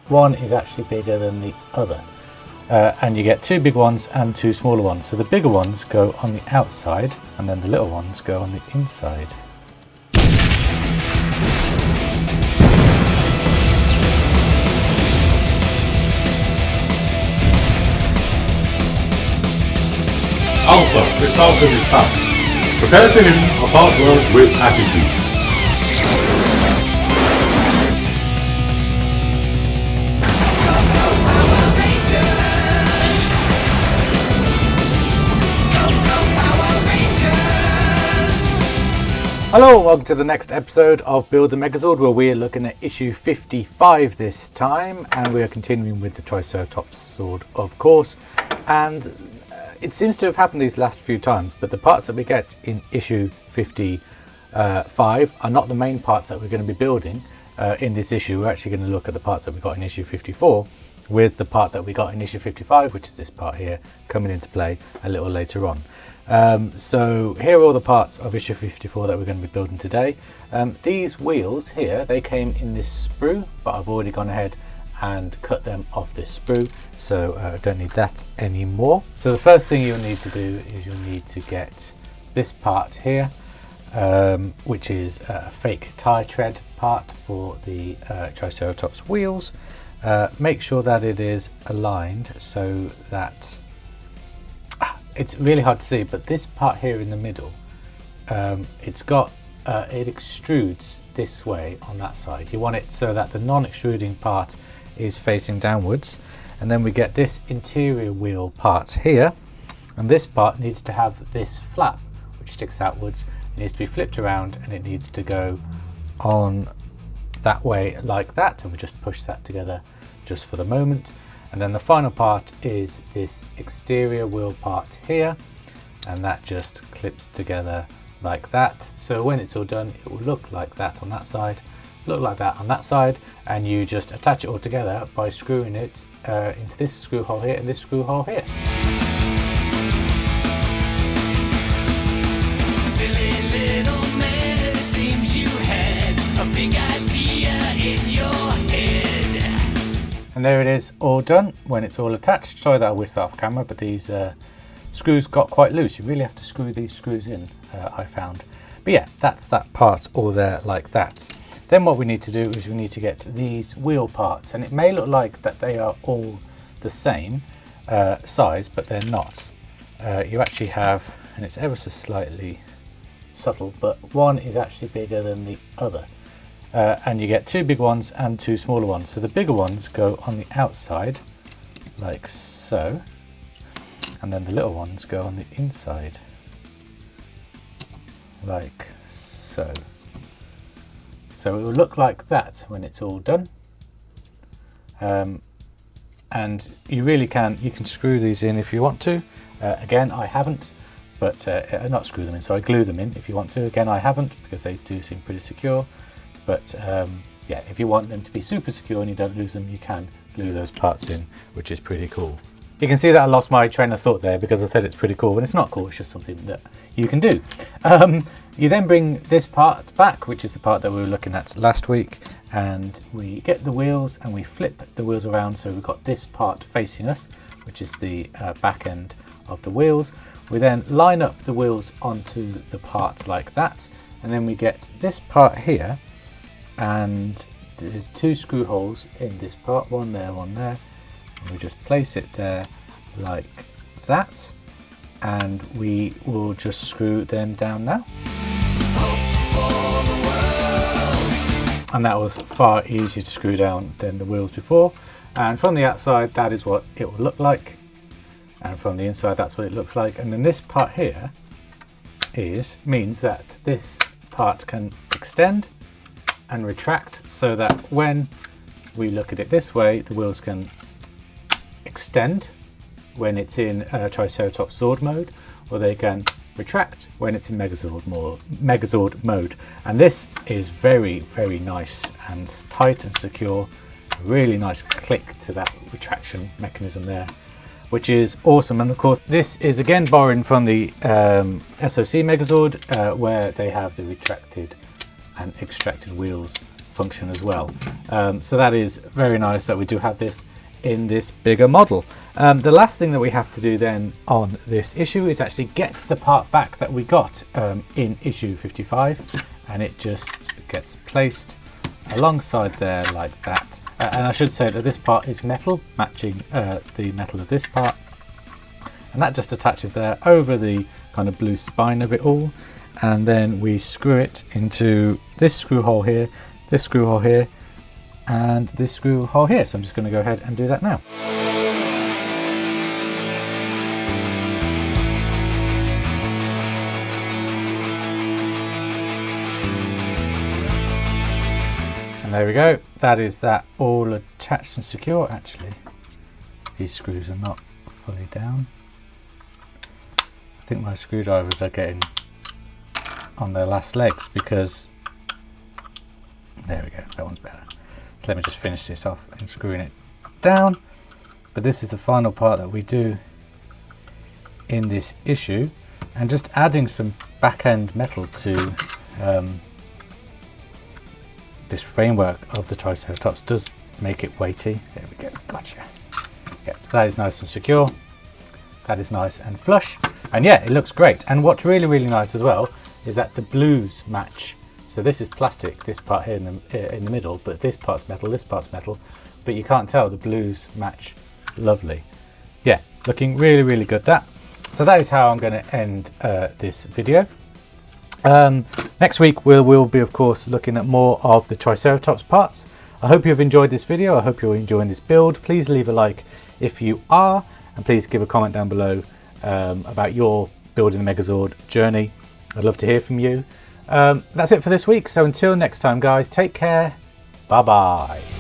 one is actually bigger than the other. And you get two big ones and two smaller ones. So the bigger ones go on the outside and then the little ones go on the inside. Alpha, the Falcon is back. Prepare for him a hard work with attitude. Hello, welcome to the next episode of Build the Megazord, where we are looking at issue 55 this time, and we are continuing with the Triceratops sword, of course. And it seems to have happened these last few times, but the parts that we get in issue 55 are not the main parts that we're going to be building in this issue. We're actually going to look at the parts that we got in issue 54 with the part that we got in issue 55, which is this part here, coming into play a little later on. So here are all the parts of issue 54 that we're going to be building today. These wheels here, they came in this sprue, but I've already gone ahead and cut them off this sprue, so I don't need that anymore. So the first thing you'll need to do is you'll need to get this part here, which is a fake tire tread part for the Triceratops wheels. Make sure that it is aligned so that it's really hard to see, but this part here in the middle, it extrudes this way on that side. You want it so that the non-extruding part is facing downwards, and then we get this interior wheel part here, and this part needs to have this flap which sticks outwards. It needs to be flipped around and it needs to go on that way like that, and we just push that together just for the moment. And then the final part is this exterior wheel part here, and that just clips together like that. So when it's all done, it will look like that on that side, look like that on that side, and you just attach it all together by screwing it into this screw hole here and this screw hole here. Silly little man, it seems you had a big idea in your head. And there it is, all done when it's all attached. Sorry that I whisked that off camera, but these screws got quite loose. You really have to screw these screws in, I found. But yeah, that's that part all there like that. Then what we need to do is we need to get these wheel parts, and it may look like that they are all the same size, but they're not. You actually have, and it's ever so slightly subtle, but one is actually bigger than the other. And you get two big ones and two smaller ones. So the bigger ones go on the outside, like so, and then the little ones go on the inside, like so. So it will look like that when it's all done. And you really can screw these in if you want to. Again, I haven't, but not screw them in, so I glue them in if you want to. Again, I haven't, because they do seem pretty secure. But yeah, if you want them to be super secure and you don't lose them, you can glue those parts in, which is pretty cool. You can see that I lost my train of thought there because I said it's pretty cool, when it's not cool, it's just something that you can do. You then bring this part back, which is the part that we were looking at last week, and we get the wheels and we flip the wheels around, so we've got this part facing us, which is the back end of the wheels. We then line up the wheels onto the part like that, and then we get this part here, and there's two screw holes in this part, one there, and we just place it there like that, and we will just screw them down now. And that was far easier to screw down than the wheels before, and from the outside that is what it will look like, and from the inside that's what it looks like. And then this part here means that this part can extend and retract, so that when we look at it this way, the wheels can extend when it's in Triceratops Zord mode, or they can retract when it's in Megazord mode. And this is very, very nice and tight and secure. A really nice click to that retraction mechanism there, which is awesome. And of course, this is again borrowing from the SOC Megazord, where they have the retracted and extracted wheels function as well. So that is very nice that we do have this in this bigger model. The last thing that we have to do then on this issue is actually get the part back that we got in issue 55, and it just gets placed alongside there like that. And I should say that this part is metal, matching the metal of this part, and that just attaches there over the kind of blue spine of it all, and then we screw it into this screw hole here, this screw hole here, and this screw hole here. So I'm just going to go ahead and do that now. And there we go, that is that all attached and secure. Actually, these screws are not fully down. I think my screwdrivers are getting on their last legs, because there we go, that one's better. So let me just finish this off and screwing it down. But this is the final part that we do in this issue, and just adding some back end metal to this framework of the Triceratops does make it weighty. There we go, gotcha. Yep, so that is nice and secure. That is nice and flush, and yeah, it looks great. And what's really, really nice as well is that the blues match. So this is plastic, this part here in the middle, but this part's metal, this part's metal, but you can't tell, the blues match lovely. Yeah, looking really, really good, that. So that is how I'm going to end this video. Next week we'll be, of course, looking at more of the Triceratops parts. I hope you've enjoyed this video. I hope you're enjoying this build. Please leave a like if you are, and please give a comment down below about your building the Megazord journey. I'd love to hear from you. That's it for this week. So until next time, guys, take care. Bye bye.